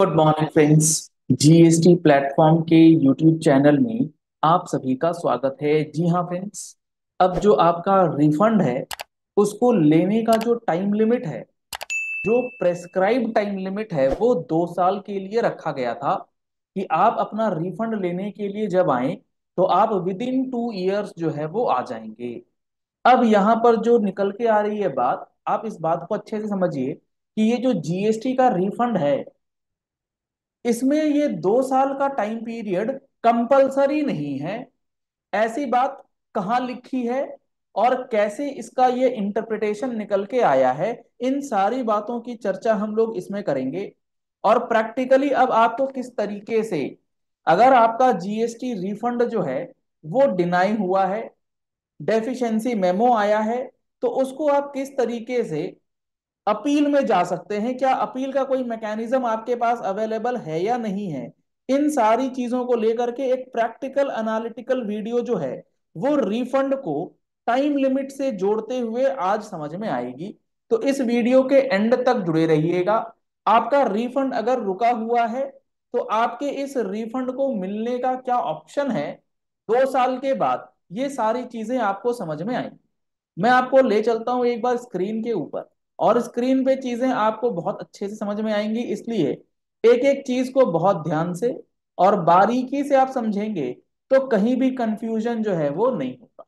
Good morning friends. GST platform के YouTube channel में आप सभी का स्वागत है। जी हाँ फ्रेंड्स, अब जो आपका रिफंड है उसको लेने का जो टाइम लिमिट है, जो प्रेस्क्राइब टाइम लिमिट है, वो 2 साल के लिए रखा गया था कि आप अपना रिफंड लेने के लिए जब आए तो आप विद इन 2 इयर्स जो है वो आ जाएंगे। अब यहाँ पर जो निकल के आ रही है बात, आप इस बात को अच्छे से समझिए कि ये जो जीएसटी का रिफंड है, इसमें ये 2 साल का टाइम पीरियड कंपलसरी नहीं है। ऐसी बात कहाँ लिखी है और कैसे इसका ये इंटरप्रिटेशन निकल के आया है, इन सारी बातों की चर्चा हम लोग इसमें करेंगे। और प्रैक्टिकली अब आपको किस तरीके से, अगर आपका जीएसटी रिफंड जो है वो डिनाई हुआ है, डेफिशिएंसी मेमो आया है, तो उसको आप किस तरीके से अपील में जा सकते हैं, क्या अपील का कोई मैकेनिज्म आपके पास अवेलेबल है या नहीं है, इन सारी चीजों को लेकर के एक प्रैक्टिकल एनालिटिकल वीडियो जो है वो रिफंड को टाइम लिमिट से जोड़ते हुए आज समझ में आएगी। तो इस वीडियो के एंड तक जुड़े रहिएगा। आपका रिफंड अगर रुका हुआ है तो आपके इस रिफंड को मिलने का क्या ऑप्शन है 2 साल के बाद, ये सारी चीजें आपको समझ में आएंगी। मैं आपको ले चलता हूं एक बार स्क्रीन के ऊपर, और स्क्रीन पे चीजें आपको बहुत अच्छे से समझ में आएंगी, इसलिए एक एक चीज को बहुत ध्यान से और बारीकी से आप समझेंगे तो कहीं भी कंफ्यूजन जो है वो नहीं होगा।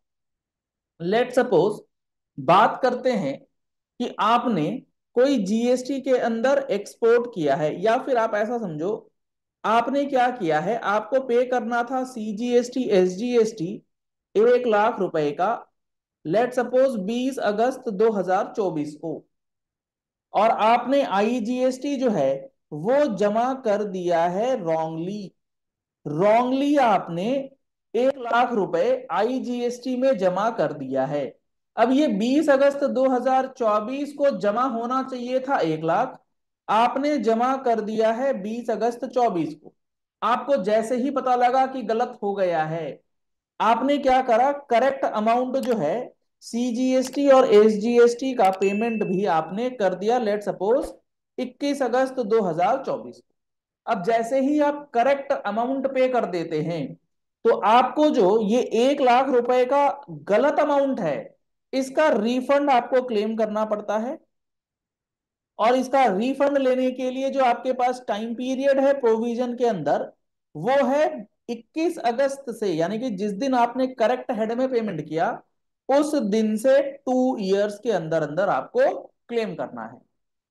लेट सपोज बात करते हैं कि आपने कोई जीएसटी के अंदर एक्सपोर्ट किया है, या फिर आप ऐसा समझो आपने क्या किया है, आपको पे करना था सीजीएसटी एसजीएसटी 1 लाख रुपए का, लेट सपोज 20 अगस्त 2024 को, और आपने आईजीएसटी जो है वो जमा कर दिया है रॉन्गली। रॉन्गली आपने 1 लाख रुपए आईजीएसटी में जमा कर दिया है। अब ये 20 अगस्त 2024 को जमा होना चाहिए था 1 लाख, आपने जमा कर दिया है 20 अगस्त 24 को। आपको जैसे ही पता लगा कि गलत हो गया है, आपने क्या करा, करेक्ट अमाउंट जो है सीजीएसटी और एसजीएसटी का पेमेंट भी आपने कर दिया, लेट सपोज 21 अगस्त 2024 को। अब जैसे ही आप करेक्ट अमाउंट पे कर देते हैं तो आपको जो ये 1 लाख रुपए का गलत अमाउंट है, इसका रिफंड आपको क्लेम करना पड़ता है। और इसका रिफंड लेने के लिए जो आपके पास टाइम पीरियड है प्रोविजन के अंदर, वो है 21 अगस्त से, यानी कि जिस दिन आपने करेक्ट हेड में पेमेंट किया उस दिन से 2 इयर्स के अंदर अंदर आपको क्लेम करना है।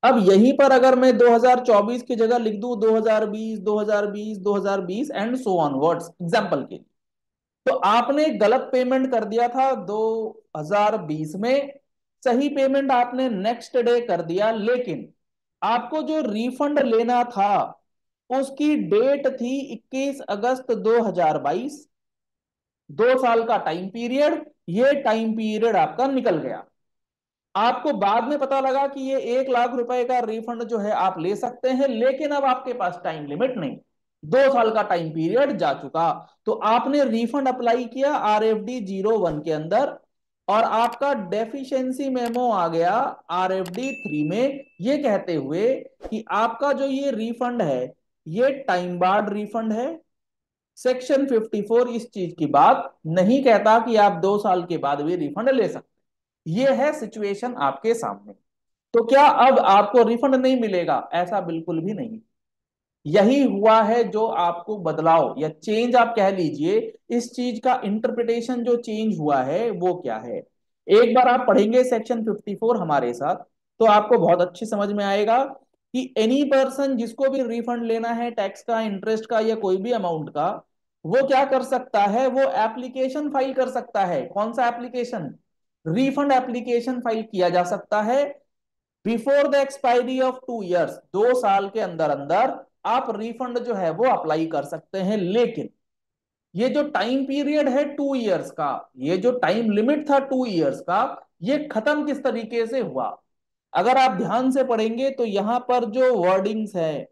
अब यहीं पर अगर मैं 2024 की जगह लिख दूं 2020 2020 2020 एंड सो ऑनवर्ड्स एग्जांपल के लिए, तो आपने गलत पेमेंट कर दिया था 2020 में, सही पेमेंट आपने नेक्स्ट डे कर दिया, लेकिन आपको जो रिफंड लेना था उसकी डेट थी 21 अगस्त 2022। 2 साल का टाइम पीरियड, ये टाइम पीरियड आपका निकल गया। आपको बाद में पता लगा कि ये 1 लाख रुपए का रिफंड जो है आप ले सकते हैं, लेकिन अब आपके पास टाइम लिमिट नहीं, 2 साल का टाइम पीरियड जा चुका। तो आपने रिफंड अप्लाई किया RFD 01 के अंदर, और आपका डेफिशिएंसी मेमो आ गया RFD 3 में, ये कहते हुए कि आपका जो ये रिफंड है ये टाइम बार्ड रिफंड है। सेक्शन 54 इस चीज की बात नहीं कहता कि आप 2 साल के बाद भी रिफंड ले सकते। ये है सिचुएशन आपके सामने। तो क्या अब आपको रिफंड नहीं मिलेगा? ऐसा बिल्कुल भी नहीं। यही हुआ है जो आपको बदलाव या चेंज आप कह लीजिए, इस चीज का इंटरप्रिटेशन जो चेंज हुआ है वो क्या है। एक बार आप पढ़ेंगे सेक्शन 54 हमारे साथ तो आपको बहुत अच्छी समझ में आएगा कि एनी पर्सन जिसको भी रिफंड लेना है टैक्स का, इंटरेस्ट का या कोई भी अमाउंट का, वो क्या कर सकता है, वो एप्लीकेशन फाइल कर सकता है। कौन सा एप्लीकेशन? रिफंड एप्लीकेशन फाइल किया जा सकता है before the expiry of 2 years. 2 साल के अंदर अंदर आप रिफंड जो है वो अप्लाई कर सकते हैं, लेकिन ये जो टाइम पीरियड है 2 इयर्स का, ये जो टाइम लिमिट था 2 इयर्स का, ये खत्म किस तरीके से हुआ? अगर आप ध्यान से पढ़ेंगे तो यहां पर जो वर्डिंग्स है,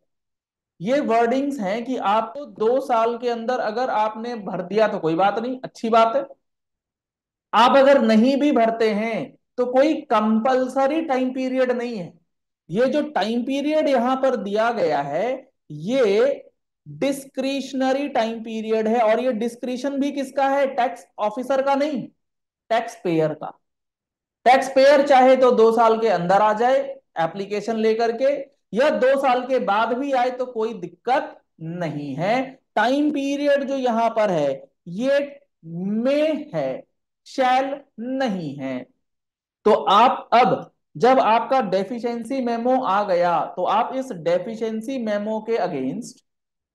ये वर्डिंग्स हैं कि आपको 2 साल के अंदर अगर आपने भर दिया तो कोई बात नहीं, अच्छी बात है। आप अगर नहीं भी भरते हैं तो कोई कंपलसरी टाइम पीरियड नहीं है। ये जो टाइम पीरियड यहां पर दिया गया है, ये डिस्क्रिशनरी टाइम पीरियड है, और ये डिस्क्रिशन भी किसका है? टैक्स ऑफिसर का नहीं, टैक्स पेयर का। टैक्स पेयर चाहे तो 2 साल के अंदर आ जाए एप्लीकेशन लेकर के, या 2 साल के बाद भी आए तो कोई दिक्कत नहीं है। टाइम पीरियड जो यहां पर है ये में है, शैल नहीं है। तो आप अब, जब आपका डेफिशिएंसी मेमो आ गया, तो आप इस डेफिशिएंसी मेमो के अगेंस्ट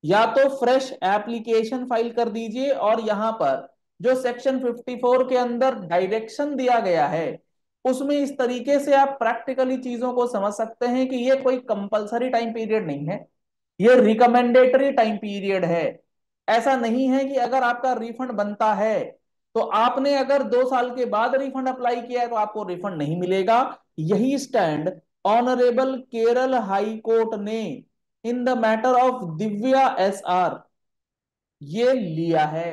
या तो फ्रेश एप्लीकेशन फाइल कर दीजिए, और यहां पर जो सेक्शन 54 के अंदर डायरेक्शन दिया गया है उसमें इस तरीके से आप प्रैक्टिकली चीजों को समझ सकते हैं कि ये कोई कंपलसरी टाइम पीरियड नहीं है, ये रिकमेंडेटरी टाइम पीरियड है। ऐसा नहीं है कि अगर आपका रिफंड बनता है तो आपने अगर 2 साल के बाद रिफंड अप्लाई किया है तो आपको रिफंड नहीं मिलेगा। यही stand honourable Kerala high court ने in the matter of Divya SR ये लिया है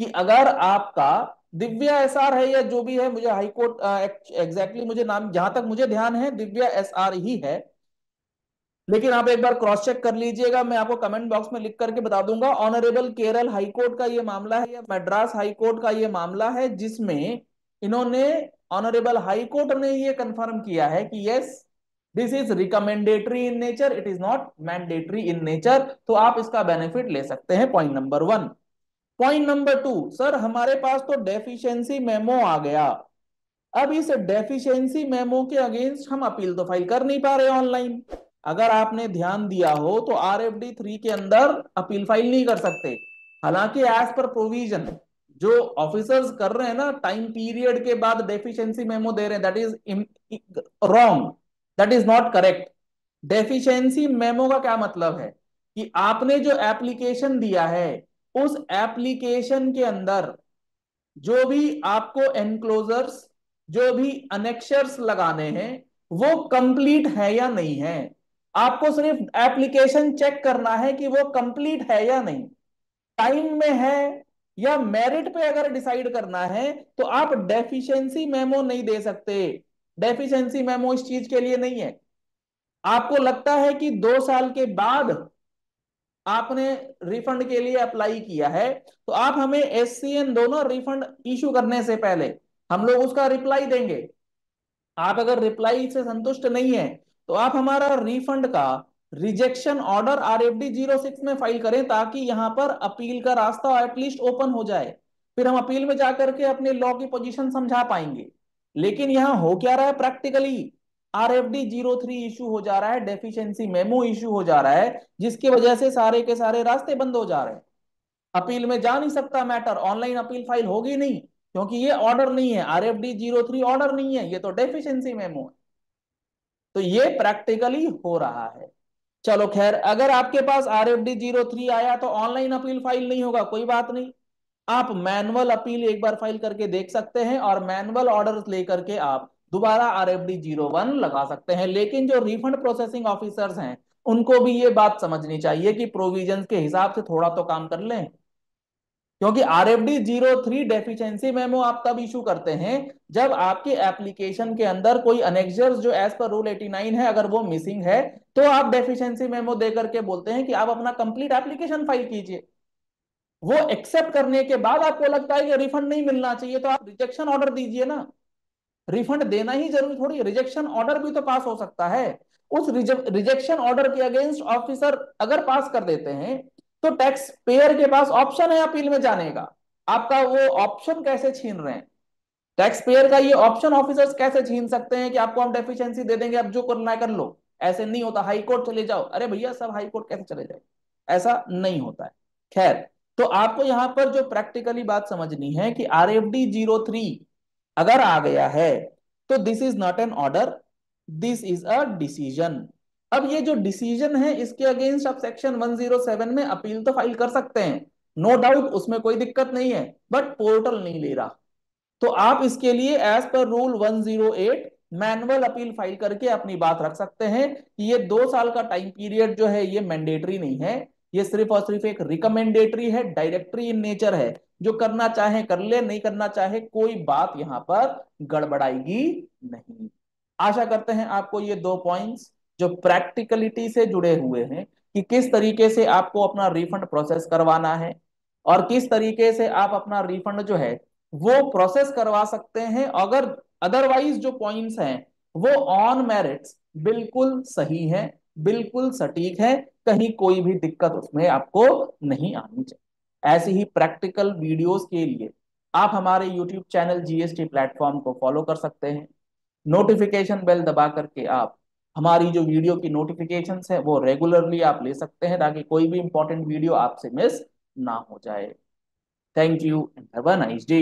कि अगर आपका दिव्या एसआर है या जो भी है, मुझे हाई कोर्ट एग्जैक्टली मुझे नाम जहां तक मुझे ध्यान है दिव्या एसआर ही है, लेकिन आप एक बार क्रॉस चेक कर लीजिएगा, मैं आपको कमेंट बॉक्स में लिख करके बता दूंगा। ऑनरेबल केरल हाई कोर्ट का ये मामला है या मद्रास हाई कोर्ट का ये मामला है, जिसमें इन्होंने, ऑनरेबल हाई कोर्ट ने ये कंफर्म किया है कि yes, this is recommendatory in nature, it is not mandatory in nature, तो आप इसका बेनिफिट ले सकते हैं। Point number 1। Point number 2, sir हमारे पास तो डेफिशिएंसी मेमो आ गया, अब इस डेफिशिएंसी मेमो के अगेंस्ट हम अपील तो फाइल कर नहीं पा रहे ऑनलाइन। अगर आपने ध्यान दिया हो तो RFD 3 के अंदर अपील फाइल नहीं कर सकते। हालांकि एज पर प्रोविजन जो ऑफिसर्स कर रहे हैं ना, टाइम पीरियड के बाद डेफिशिएंसी मेमो दे रहे हैं, that is wrong, that is not correct. Deficiency memo का क्या मतलब है कि आपने जो एप्लीकेशन दिया है उस एप्लीकेशन के अंदर जो भी आपको एनक्लोजर्स, जो भी अनेक्शर्स लगाने हैं वो कंप्लीट है या नहीं है। आपको सिर्फ एप्लीकेशन चेक करना है कि वो कंप्लीट है या नहीं, टाइम में है या मेरिट पे अगर डिसाइड करना है तो आप डेफिशिएंसी मेमो नहीं दे सकते। डेफिशिएंसी मेमो इस चीज के लिए नहीं है। आपको लगता है कि 2 साल के बाद आपने रिफंड के लिए अप्लाई किया है, तो आप हमें SCN दोनों रिफंड इशू करने से पहले हम लोग उसका रिप्लाई देंगे। आप अगर रिप्लाई से संतुष्ट नहीं है तो आप हमारा रिफंड का रिजेक्शन ऑर्डर RFD 06 में फाइल करें, ताकि यहां पर अपील का रास्ता एटलीस्ट ओपन हो जाए। फिर हम अपील में जाकर के अपने लॉ की पोजीशन समझा पाएंगे। लेकिन यहां हो क्या रहा है प्रैक्टिकली, RFD 03 इशू हो जा रहा है, डेफिशिएंसी मेमो इशू हो जा रहा है, जिसकी वजह से सारे के सारे रास्ते बंद हो जा रहे हैं। अपील में जा नहीं सकता मैटर, ऑनलाइन अपील फाइल होगी नहीं, क्योंकि ये ऑर्डर नहीं है, RFD 03 ऑर्डर नहीं है, ये तो डेफिशिएंसी मेमो है। तो ये प्रैक्टिकली हो रहा है। चलो खैर, अगर आपके पास RFD 03 आया तो ऑनलाइन अपील फाइल नहीं होगा, कोई बात नहीं, आप मैनुअल अपील एक बार फाइल करके देख सकते हैं, और मैनुअल ऑर्डर लेकर के आप दोबारा RFD 01 लगा सकते हैं। लेकिन जो रिफंड प्रोसेसिंग ऑफिसर्स हैं उनको भी ये बात समझनी चाहिए कि प्रोविजंस के हिसाब से थोड़ा तो काम कर लें, क्योंकि RFD 03 डेफिशिएंसी मेमो आप तब इशू करते हैं जब आपके एप्लीकेशन के अंदर कोई अनेक्जर्स जो एज पर रूल 89 है अगर वो मिसिंग है, तो आप डेफिशिएंसी मेमो दे करके बोलते हैं कि आप अपना कंप्लीट एप्लीकेशन फाइल कीजिए। वो एक्सेप्ट करने के बाद आपको लगता है कि रिफंड नहीं मिलना चाहिए तो आप रिजेक्शन ऑर्डर दीजिए ना। रिफंड देना ही जरूरी थोड़ी, रिजेक्शन ऑर्डर भी तो पास हो सकता है। उस रिजेक्शन ऑर्डर के अगेंस्ट ऑफिसर अगर पास कर देते हैं तो टैक्स पेयर के पास ऑप्शन है अपील में जाने का। आपका वो ऑप्शन कैसे छीन रहे हैं? टैक्स पेयर का ये ऑप्शन ऑफिसर्स कैसे छीन सकते हैं कि आपको हम डेफिशिएंसी दे देंगे, अब जो करना है कर लो? ऐसे नहीं होता, हाई कोर्ट चले जाओ, अरे भैया सब हाई कोर्ट कैसे चले जाए, ऐसा नहीं होता है। खैर, तो आपको यहां पर जो प्रैक्टिकली बात समझनी है कि RFD 03 अगर आ गया है तो this is not an order, this is a decision. अब ये जो डिसीजन है इसके अगेंस्ट आप सेक्शन 107 में अपील तो फाइल कर सकते हैं, नो डाउट, उसमें कोई दिक्कत नहीं है, बट पोर्टल नहीं ले रहा। तो आप इसके लिए as per rule 108 manual appeal file करके अपनी बात रख सकते हैं कि ये 2 साल का टाइम पीरियड जो है ये मैंडेटरी नहीं है, ये सिर्फ और सिर्फ एक रिकमेंडेटरी है, डायरेक्टरी इन नेचर है। जो करना चाहे कर ले, नहीं करना चाहे कोई बात यहां पर गड़बड़ाएगी नहीं। आशा करते हैं आपको ये 2 पॉइंट्स जो प्रैक्टिकलिटी से जुड़े हुए हैं कि किस तरीके से आपको अपना रिफंड प्रोसेस करवाना है और किस तरीके से आप अपना रिफंड जो है वो प्रोसेस करवा सकते हैं। अगर अदरवाइज जो पॉइंट्स हैं वो ऑन मेरिट्स बिल्कुल सही है, बिल्कुल सटीक है, कहीं कोई भी दिक्कत उसमें आपको नहीं आनी चाहिए। ऐसी ही प्रैक्टिकल वीडियोस के लिए आप हमारे यूट्यूब चैनल जीएसटी प्लेटफॉर्म को फॉलो कर सकते हैं। नोटिफिकेशन बेल दबा करके आप हमारी जो वीडियो की नोटिफिकेशंस है वो रेगुलरली आप ले सकते हैं, ताकि कोई भी इंपॉर्टेंट वीडियो आपसे मिस ना हो जाए। Thank you and have a nice day.